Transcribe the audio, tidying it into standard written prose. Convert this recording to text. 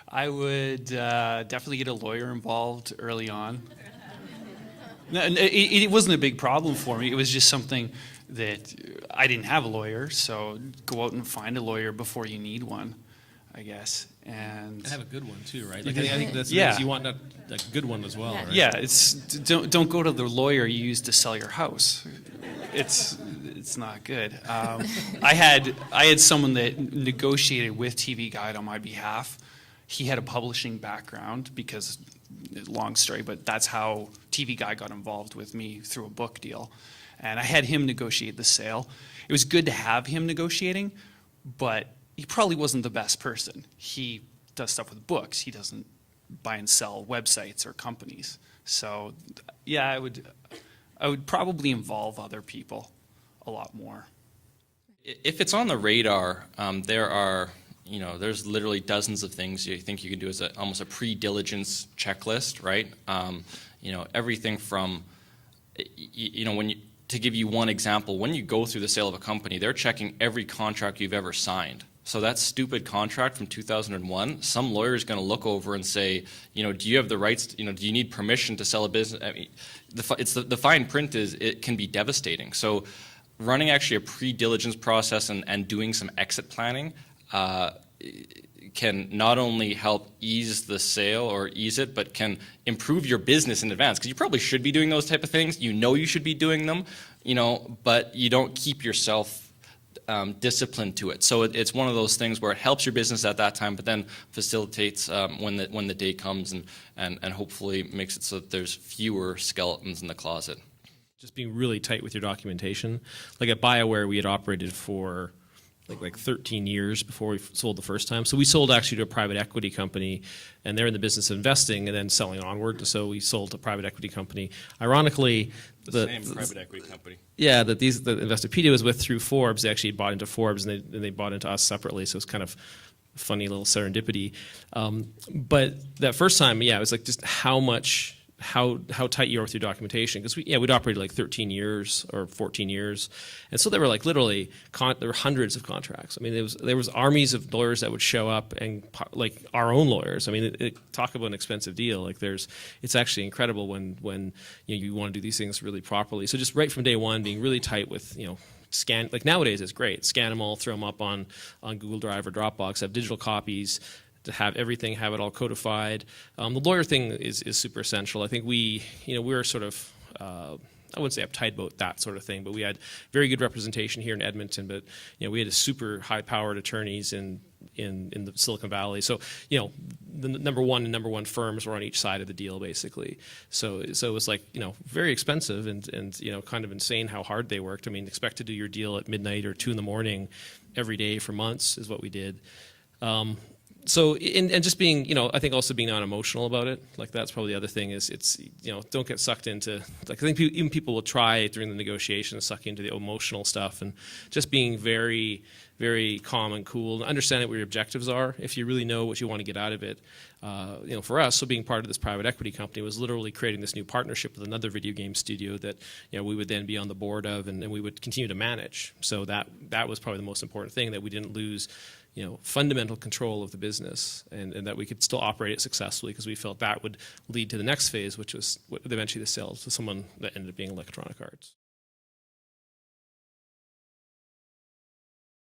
I would definitely get a lawyer involved early on. No, it wasn't a big problem for me. It was just something that I didn't have a lawyer, so go out and find a lawyer before you need one, I guess. And have a good one too, right? Like, I think that's you want a good one as well, right? Yeah, don't go to the lawyer you used to sell your house. It's not good. I had someone that negotiated with TV Guide on my behalf. He had a publishing background because, long story, but that's how TV Guide got involved with me through a book deal. And I had him negotiate the sale. It was good to have him negotiating, but he probably wasn't the best person. He does stuff with books. He doesn't buy and sell websites or companies. So, yeah, I would probably involve other people a lot more. If it's on the radar, there's literally dozens of things you think you can do as almost a pre-diligence checklist, right? Everything from, to give you one example, when you go through the sale of a company, they're checking every contract you've ever signed. So that stupid contract from 2001, some lawyer is going to look over and say, do you have the rights, do you need permission to sell a business? I mean, the fine print it can be devastating. So running actually a pre-diligence process and doing some exit planning can not only help ease the sale or ease it, but can improve your business in advance. Because you probably should be doing those type of things. You should be doing them, but you don't keep yourself disciplined to it. So it's one of those things where it helps your business at that time, but then facilitates when the day comes and hopefully makes it so that there's fewer skeletons in the closet. Just being really tight with your documentation. Like at Bioware, we had operated for like 13 years before we sold the first time. So we sold actually to a private equity company, and they're in the business of investing and then selling onward. So we sold to a private equity company. Ironically, the same private equity company. Yeah, that the Investopedia was with through Forbes. They actually bought into Forbes, and they bought into us separately. So it's kind of a funny little serendipity. But that first time, it was like just how tight you are with your documentation, because we'd operated like 13 years or 14 years, and so there were like literally there were hundreds of contracts. I mean, there was armies of lawyers that would show up, and like our own lawyers. I mean, talk about an expensive deal. Like it's actually incredible when you want to do these things really properly. So just right from day one, being really tight with scan, like nowadays it's great. Scan them all, throw them up on Google Drive or Dropbox, have digital copies, to have everything, have it all codified. The lawyer thing is super essential. I think we were sort of, I wouldn't say uptight about that sort of thing, but we had very good representation here in Edmonton, but we had a super high-powered attorneys in the Silicon Valley. So, the number one firms were on each side of the deal, basically. So it was like, very expensive and kind of insane how hard they worked. I mean, expect to do your deal at midnight or 2 in.the.morning every day for months is what we did. So, and just being, I think also being non-emotional about it. Like that's probably the other thing is don't get sucked into, like I think even people will try during the negotiations suck into the emotional stuff, and just being very, very calm and cool and understanding what your objectives are. If you really know what you want to get out of it, for us, so being part of this private equity company was literally creating this new partnership with another video game studio that we would then be on the board of, and we would continue to manage. So that was probably the most important thing, that we didn't lose fundamental control of the business, and that we could still operate it successfully, because we felt that would lead to the next phase, which was eventually the sale to someone that ended up being Electronic Arts.